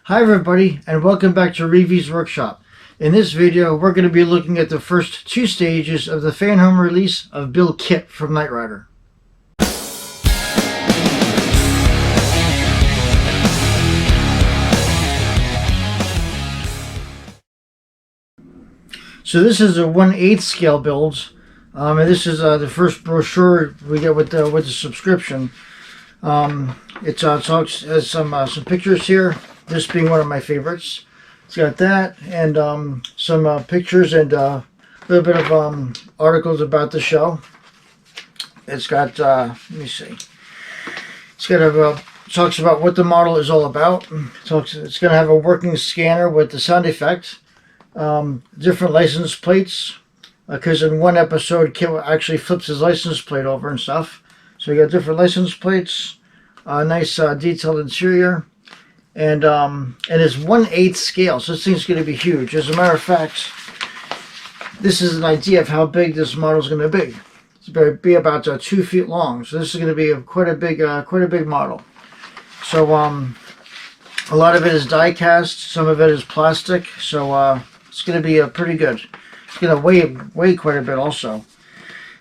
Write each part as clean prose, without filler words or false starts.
Hi everybody, and welcome back to Reevie's Workshop. In this video, we're going to be looking at the first two stages of the Fanhome release of Bill Kit from Knight Rider. So this is a 1/8 scale build, and this is the first brochure we get with the subscription. It has some pictures here. This being one of my favorites. It's got that and some pictures and a little bit of articles about the show. It's got let me see. It's got talks about what the model is all about. It's going to have a working scanner with the sound effect. Different license plates, because in one episode Kit actually flips his license plate over and stuff. So you got different license plates, nice detailed interior, and it's 1/8 scale, so this thing's going to be huge. As a matter of fact, this is an idea of how big this model is going to be. It's going to be about 2 feet long, so this is going to be quite a big model. So a lot of it is die cast, some of it is plastic, so it's going to be pretty good. It's going to weigh quite a bit also.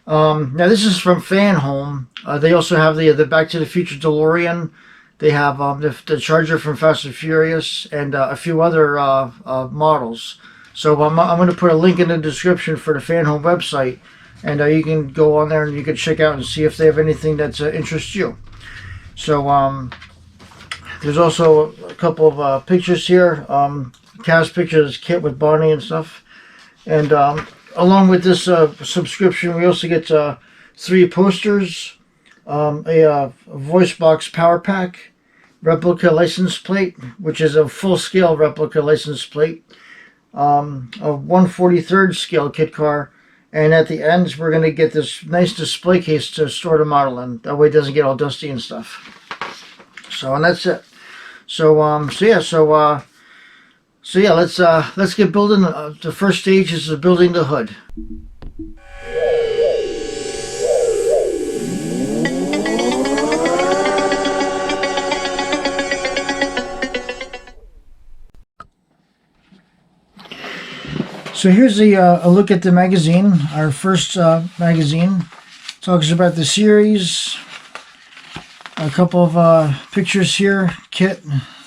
Now this is from Fanhome. They also have the Back to the Future DeLorean. They have the Charger from Fast and Furious and a few other models. So I'm going to put a link in the description for the Fanhome website, and you can go on there and you can check out and see if they have anything that interests you. So there's also a couple of pictures here. Cast pictures, Kit with Bonnie and stuff. And along with this subscription, we also get 3 posters, a voice box power pack, replica license plate, which is a full-scale replica license plate, a 1/43 scale kit car, and at the ends we're going to get this nice display case to store the model in. That way it doesn't get all dusty and stuff. So, and that's it. So yeah, let's get building. The first stage is building the hood. So here's a look at the magazine. Our first magazine talks about the series. A couple of pictures here, Kit,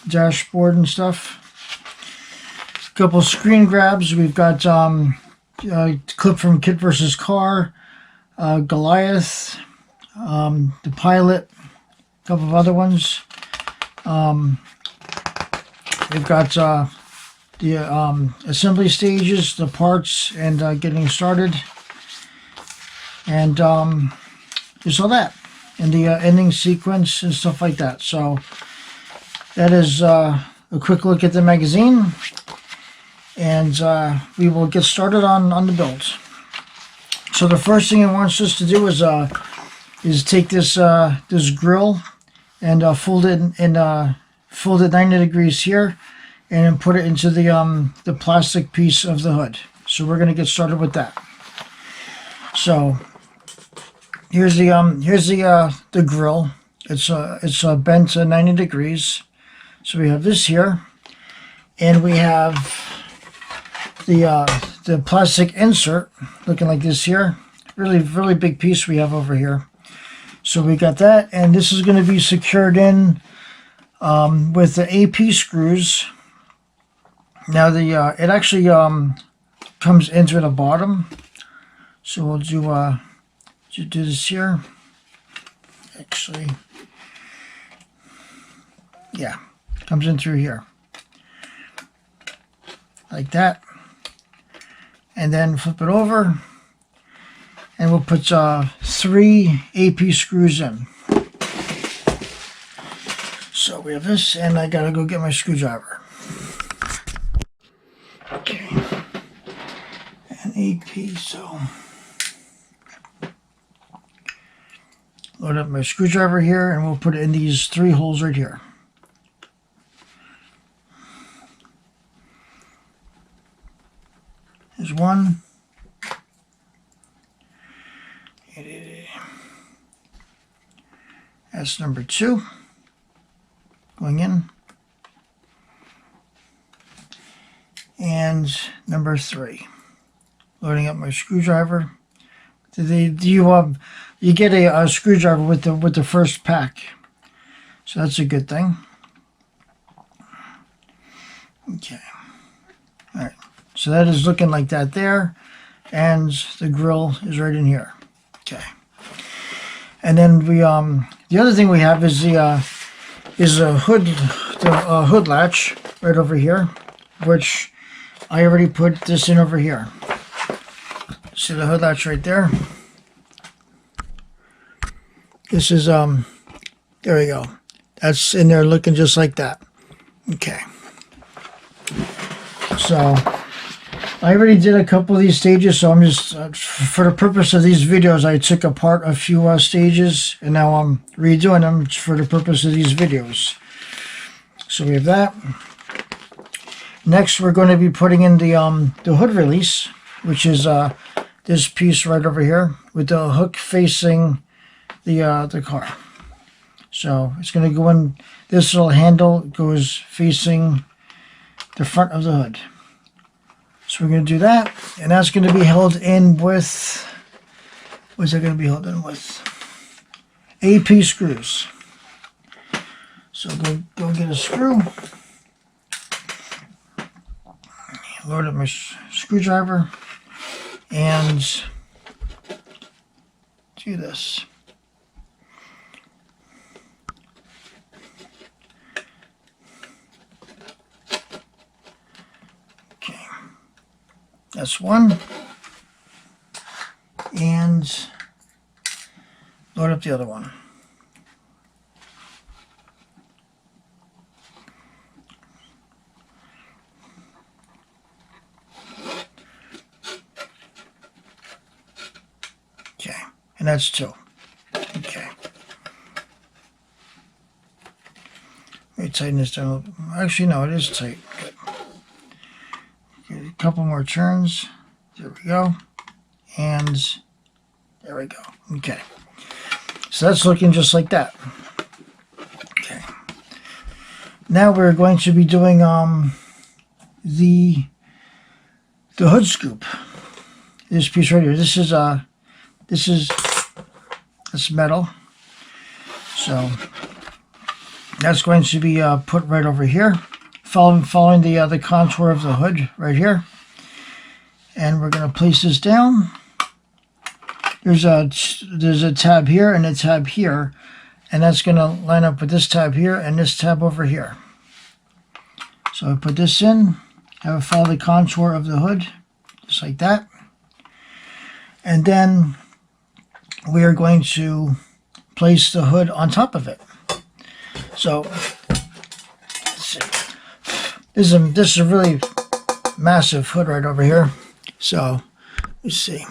dashboard and stuff. A couple screen grabs. We've got a clip from Kit vs. Car, Goliath, the pilot, a couple of other ones. We've got the assembly stages, the parts, and getting started. And just all that. And the ending sequence and stuff like that. So that is a quick look at the magazine. And we will get started on the build. So the first thing it wants us to do is take this this grill and fold it 90 degrees here, and then put it into the plastic piece of the hood. So we're going to get started with that. So here's the grill. It's bent to 90 degrees. So we have this here, and we have the plastic insert looking like this here. Really big piece we have over here. So we got that, and this is going to be secured in with the AP screws. Now it actually comes into the bottom. So we'll do this here. Actually, yeah, comes in through here like that. And then flip it over, and we'll put 3 AP screws in. So we have this, and I gotta go get my screwdriver. Okay, and AP, so load up my screwdriver here, and we'll put it in these 3 holes right here. There's one. That's number 2. Going in. And number 3. Loading up my screwdriver. You get a screwdriver with the first pack, so that's a good thing. Okay. All right. So that is looking like that there, and the grill is right in here. Okay. And then we the other thing we have is the hood latch right over here, which I already put this in over here. See the hood latch right there? This is there we go. That's in there looking just like that. Okay. So I already did a couple of these stages, so I'm just for the purpose of these videos, I took apart a few stages, and now I'm redoing them for the purpose of these videos. So we have that. Next, we're going to be putting in the hood release, which is this piece right over here with the hook facing the car. So it's going to go in. This little handle goes facing the front of the hood. So we're going to do that, and that's going to be held in with, what's that going to be held in with? AP screws. So go get a screw. Load up my screwdriver and do this. Okay, that's one. And load up the other one. Okay, and that's 2. Okay. Let me tighten this down a little bit. Actually, no, it is tight. Good. Okay, a couple more turns. There we go. And there we go. Okay. So that's looking just like that. Okay. Now we're going to be doing the hood scoop. This piece right here. This is metal. So that's going to be put right over here, following the contour of the hood right here. And we're going to place this down. There's a tab here and a tab here, and that's going to line up with this tab here and this tab over here. So I put this in, have it follow the contour of the hood, just like that. And then we are going to place the hood on top of it. So let's see. This is a really massive hood right over here. So let's see.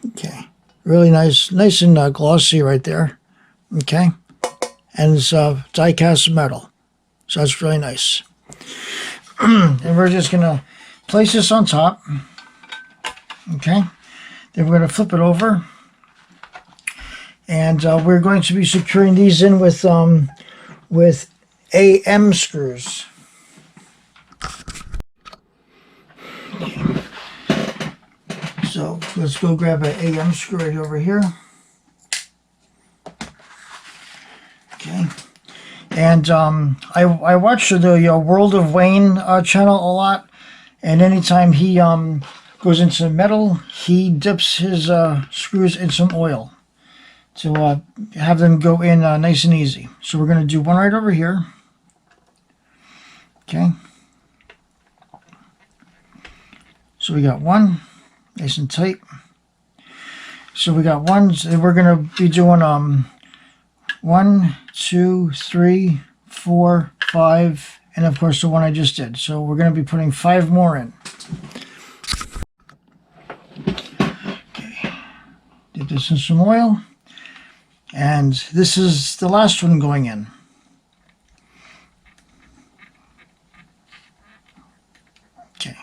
Okay, really nice and glossy right there. Okay, and it's die cast metal, so that's really nice. And we're just gonna place this on top. Okay, then we're gonna flip it over, and we're going to be securing these in with AM screws. Okay. So let's go grab an AM screw right over here. Okay, and I watch the World of Wayne channel a lot, and anytime he goes into metal, he dips his screws in some oil to have them go in nice and easy. So we're going to do one right over here. Okay. So we got one, nice and tight. So we got one. So we're going to be doing 1, 2, 3, 4, 5, and of course the one I just did. So we're going to be putting 5 more in. Okay. Dip this in some oil. And this is the last one going in. Okay.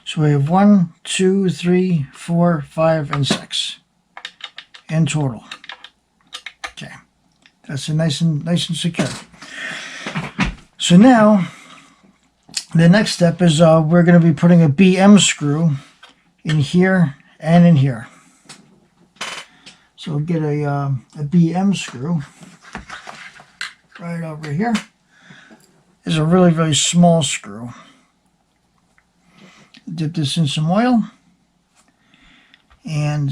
So we have 1, 2, 3, 4, 5, and 6 in total. Okay. That's nice and secure. So now The next step is we're going to be putting a BM screw in here and in here. So we'll get a BM screw right over here. It's a really, really small screw. Dip this in some oil. And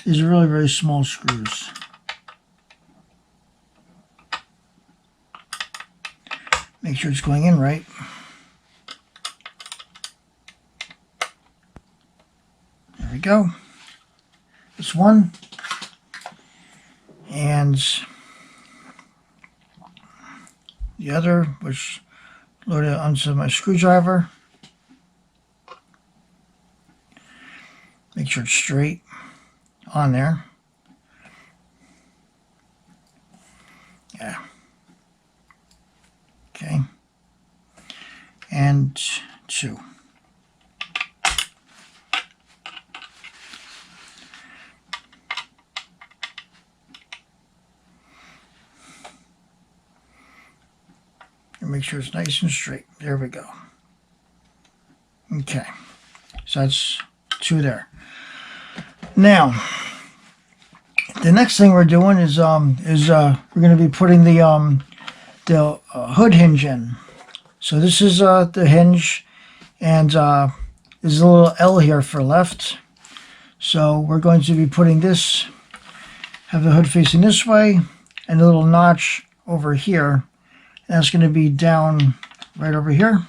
these are really, very small screws. Make sure it's going in right. There we go. This one. And the other, which loaded onto my screwdriver. Make sure it's straight on there. Yeah. Okay. And 2. And make sure it's nice and straight. There we go. Okay. So that's 2 there. Now, the next thing we're doing is we're going to be putting the hood hinge in. So this is the hinge, and there's a little L here for left. So we're going to be putting this, have the hood facing this way, and a little notch over here. That's going to be down right over here,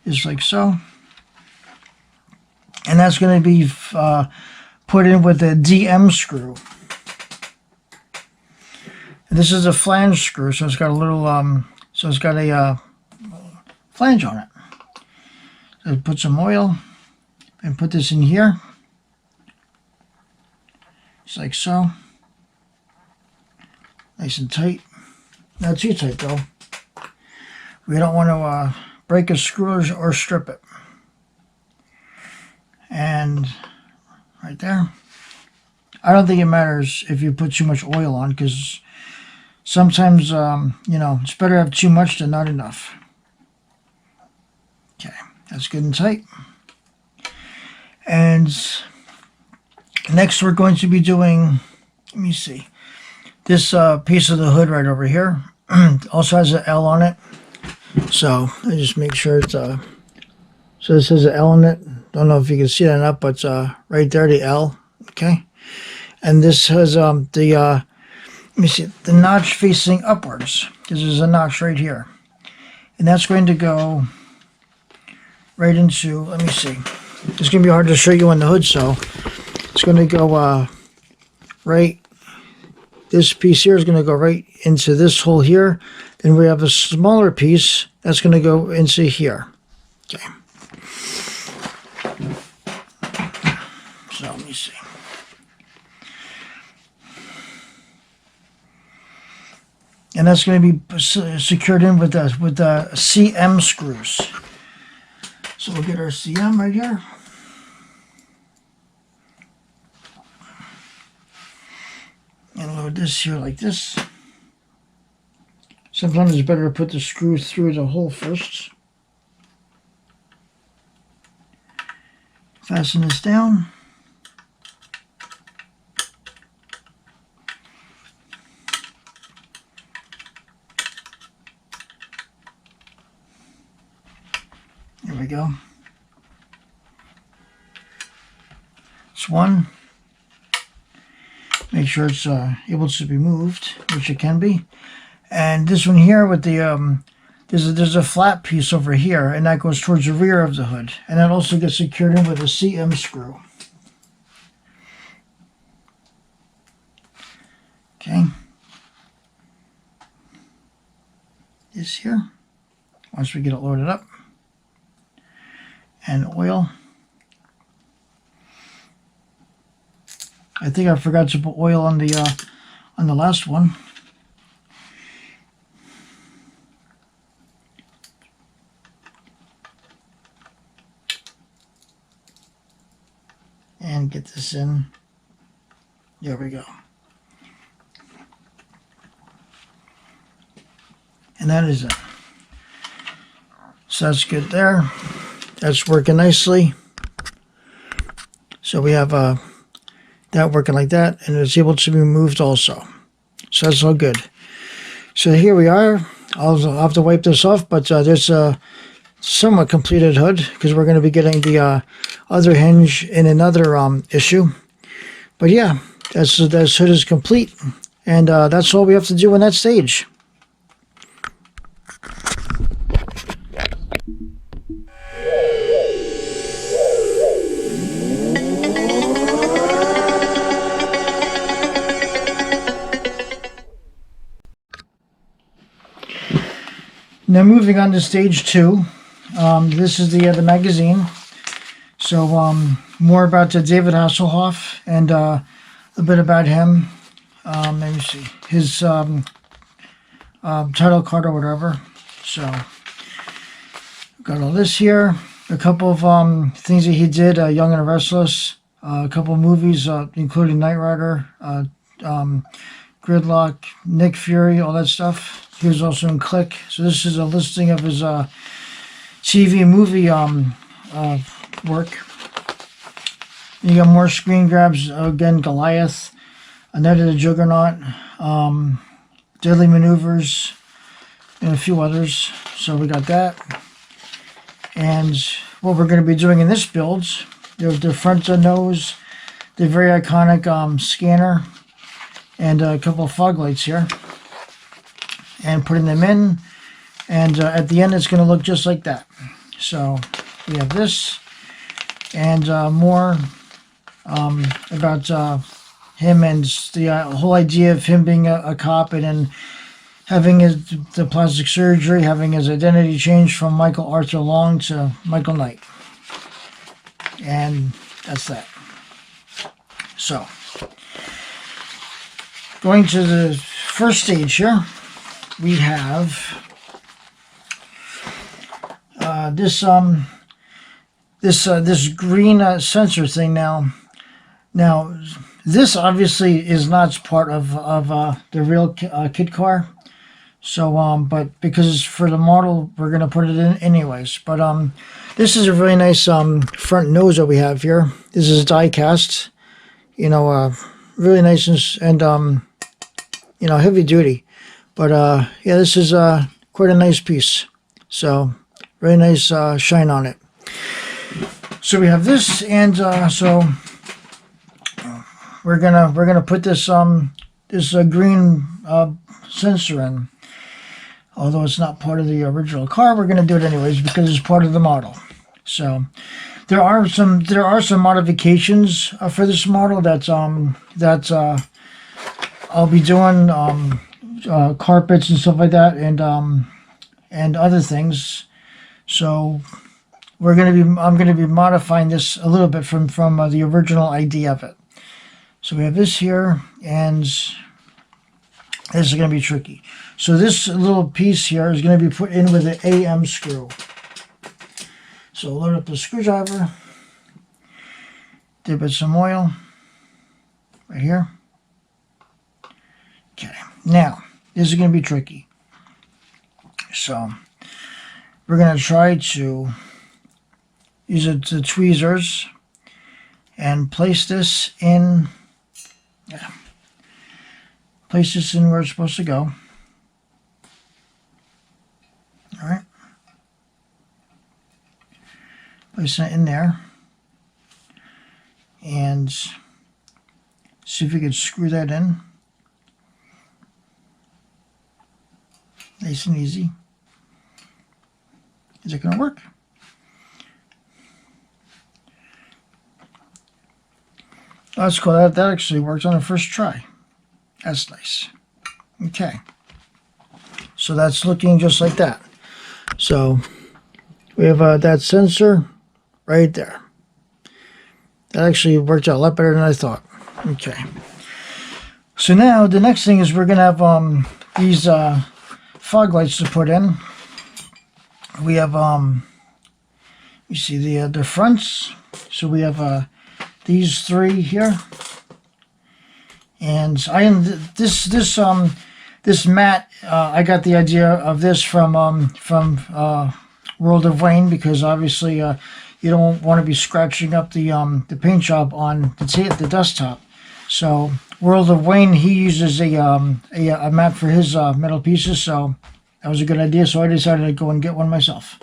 just like so. And that's going to be put in with a DM screw. And this is a flange screw, so it's got a little, so it's got a flange on it. So put some oil and put this in here, just like so. Nice and tight. Not too tight though. We don't want to break a screw or strip it. And right there. I don't think it matters if you put too much oil on, because sometimes, you know, it's better to have too much than not enough. Okay, that's good and tight. And next we're going to be doing, let me see, this piece of the hood right over here. Also has an L on it. So I just make sure it's, so this has an L on it. Don't know if you can see that or not, but right there, the L. Okay. And this has let me see, the notch facing upwards, because there's a notch right here. And that's going to go right into, let me see. It's going to be hard to show you on the hood, so it's going to go right, this piece here is going to go right into this hole here. Then we have a smaller piece that's going to go into here. Okay. So let me see. And that's going to be secured in with the CM screws. So we'll get our CM right here. And load this here like this. Sometimes it's better to put the screw through the hole first. Fasten this down. There we go. It's one. Make sure it's able to be moved, which it can be. And this one here with the there's a flat piece over here, and that goes towards the rear of the hood, and that also gets secured in with a CM screw. Okay. This here. Once we get it loaded up, and oil. I think I forgot to put oil on the last one. And get this in. There we go. And that is it. So that's good there. That's working nicely. So we have that working like that, and it's able to be moved also. So that's all good. So here we are. I'll have to wipe this off, but there's a somewhat completed hood because we're going to be getting the other hinge in another issue. But yeah, this hood is complete, and that's all we have to do in that stage. Now moving on to stage 2, this is the magazine. So more about David Hasselhoff and a bit about him. Let me see his title card or whatever. So got all this here. A couple of things that he did: Young and Restless. A couple of movies, including Knight Rider, Gridlock, Nick Fury, all that stuff. He was also in Click. So this is a listing of his TV and movie work. You got more screen grabs. Again, Goliath, Night of the Juggernaut, Deadly Maneuvers, and a few others. So we got that. And what we're going to be doing in this build, the front nose, the very iconic scanner, and a couple of fog lights here. And putting them in, and at the end it's going to look just like that. So we have this, and more about him and the whole idea of him being a cop, and then having the plastic surgery, having his identity changed from Michael Arthur Long to Michael Knight. And that's that. So going to the first stage here, we have this green sensor thing now. Now, this obviously is not part of the real kit car. So, but because it's for the model, we're gonna put it in anyways. But this is a really nice front nose that we have here. This is die cast, you know, really nice and you know, heavy duty. But yeah, this is quite a nice piece. So very nice shine on it. So we have this, and so we're gonna put this this green sensor in. Although it's not part of the original car, we're gonna do it anyways because it's part of the model. So there are some modifications for this model that I'll be doing. Carpets and stuff like that, and other things. So I'm gonna be modifying this a little bit from the original idea of it. So we have this here, and this is gonna be tricky. So this little piece here is gonna be put in with an AM screw. So load up the screwdriver, dip it some oil right here. Okay, now this is going to be tricky. So we're going to try to use the tweezers and place this in. Yeah, place this in where it's supposed to go. All right. Place it in there. And see if we can screw that in. Nice and easy. Is it going to work? Oh, that's cool. That actually worked on the first try. That's nice. Okay. So that's looking just like that. So we have that sensor right there. That actually worked out a lot better than I thought. Okay. So now the next thing is we're going to have these fog lights to put in. We have you see the fronts. So we have these three here, and this This mat, I got the idea of this from World of Wayne, because obviously you don't want to be scratching up the paint job on the desktop. So World of Wayne, he uses a mat for his metal pieces, so that was a good idea. So I decided to go and get one myself.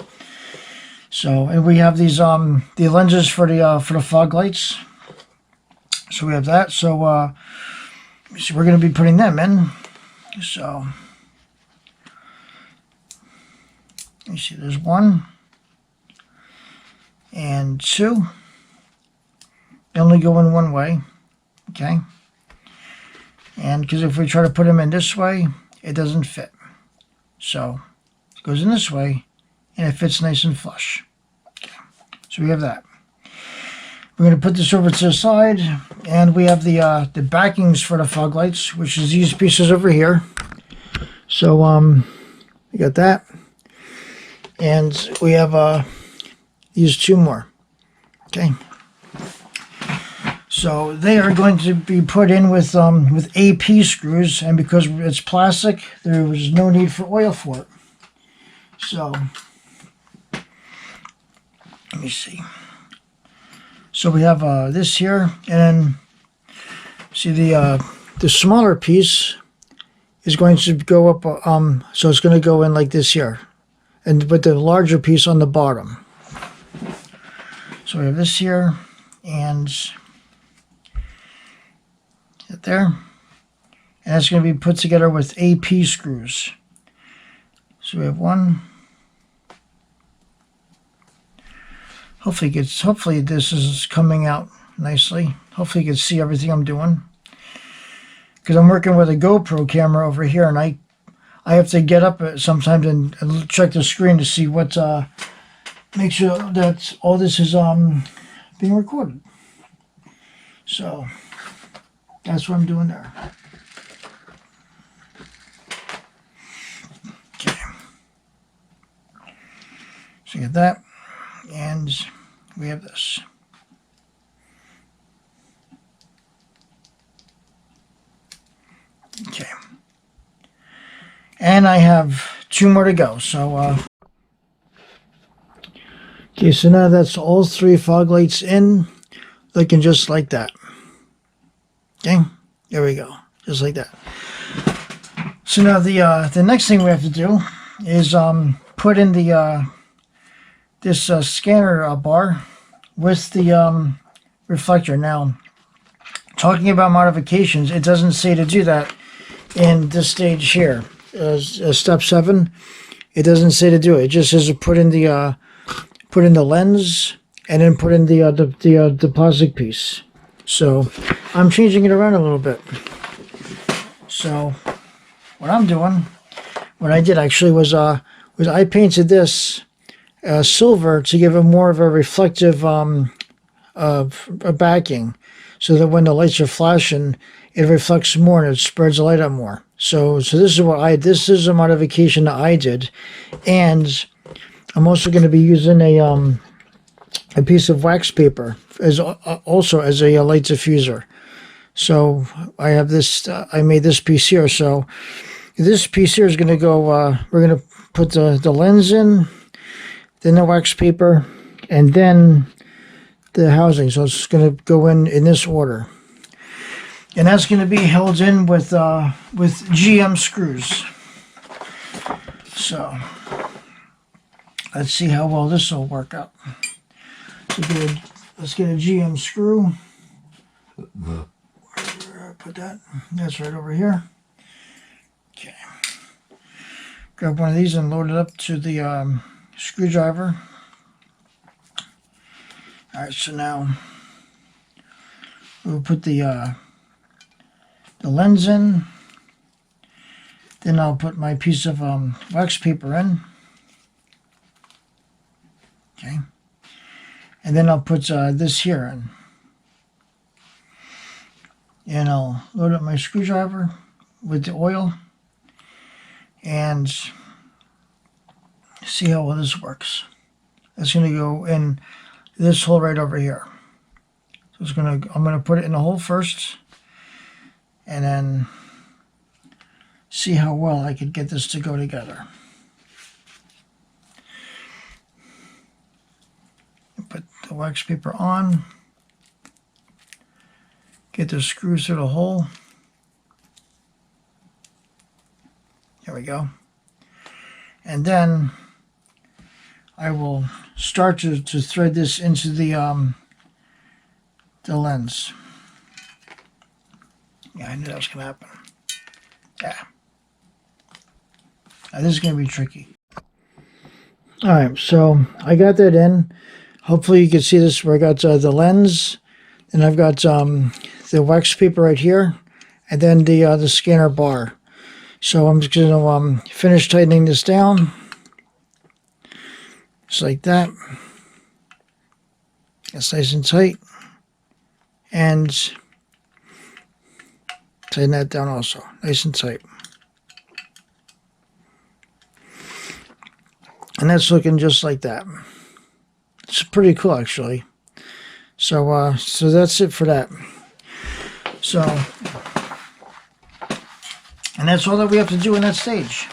So, and we have these the lenses for the fog lights. So we have that. So we're going to be putting them in. So you see, there's 1 and 2. They only go in one way. Okay. And because if we try to put them in this way, it doesn't fit. So it goes in this way, and it fits nice and flush. Okay. So we have that. We're going to put this over to the side, and we have the backings for the fog lights, which is these pieces over here. So we got that, and we have these 2 more. Okay. So they are going to be put in with AP screws, and because it's plastic, there was no need for oil for it. So let me see. So we have this here, and then see the smaller piece is going to go up. So it's going to go in like this here, and with the larger piece on the bottom. So we have this here, and there, and that's going to be put together with AP screws. So we have 1. Hopefully this is coming out nicely. Hopefully you can see everything I'm doing, because I'm working with a GoPro camera over here, and I have to get up sometimes and check the screen to see what make sure that all this is being recorded. So that's what I'm doing there. Okay. So you get that, and we have this. Okay. And I have 2 more to go. So okay, so now that's all 3 fog lights in, looking just like that. Okay, there we go, just like that. So now the next thing we have to do is put in the this scanner bar with the reflector. Now, talking about modifications, it doesn't say to do that in this stage here, step 7. It doesn't say to do it. It just says to put in the lens, and then put in the plastic piece. So I'm changing it around a little bit. So what I'm doing, what I did actually was I painted this silver to give it more of a reflective backing, so that when the lights are flashing, it reflects more and it spreads the light out more. So this is this is a modification that I did, and I'm also going to be using a piece of wax paper as also as a light diffuser. So I have this. I made this piece here. So this piece here is going to go. We're going to put the lens in, then the wax paper, and then the housing. So it's going to go in this order, and that's going to be held in with GM screws. So let's see how well this will work out. Let's get a GM screw. Put that. That's right over here. Okay. Grab one of these and load it up to the screwdriver. All right. So now we'll put the lens in. Then I'll put my piece of wax paper in. Okay. And then I'll put this here in. And I'll load up my screwdriver with the oil and see how well this works. It's going to go in this hole right over here. So I'm going to put it in the hole first, and then see how well I could get this to go together. Put the wax paper on. Get the screws through the hole. There we go. And then I will start to thread this into the lens. Yeah, I knew that was going to happen. Yeah. Now, this is going to be tricky. Alright, so I got that in. Hopefully you can see this where I got the lens. And I've got the wax paper right here. And then the scanner bar. So I'm just going to finish tightening this down. Just like that. It's nice and tight. And tighten that down also. Nice and tight. And that's looking just like that. It's pretty cool, actually. So, so that's it for that. So, and that's all that we have to do in that stage.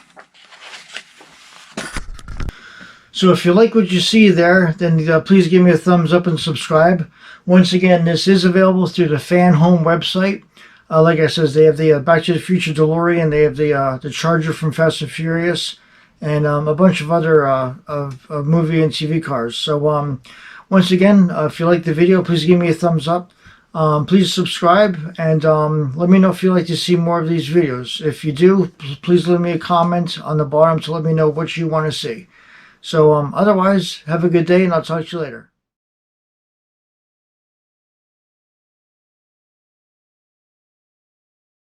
So if you like what you see there, then please give me a thumbs up and subscribe. Once again, this is available through the Fanhome website. Like I said, they have the Back to the Future DeLorean, they have the Charger from Fast and Furious, and a bunch of other of movie and TV cars. So once again, if you like the video, please give me a thumbs up. Please subscribe, and let me know if you'd like to see more of these videos. If you do, please leave me a comment on the bottom to let me know what you want to see. So otherwise, have a good day, and I'll talk to you later.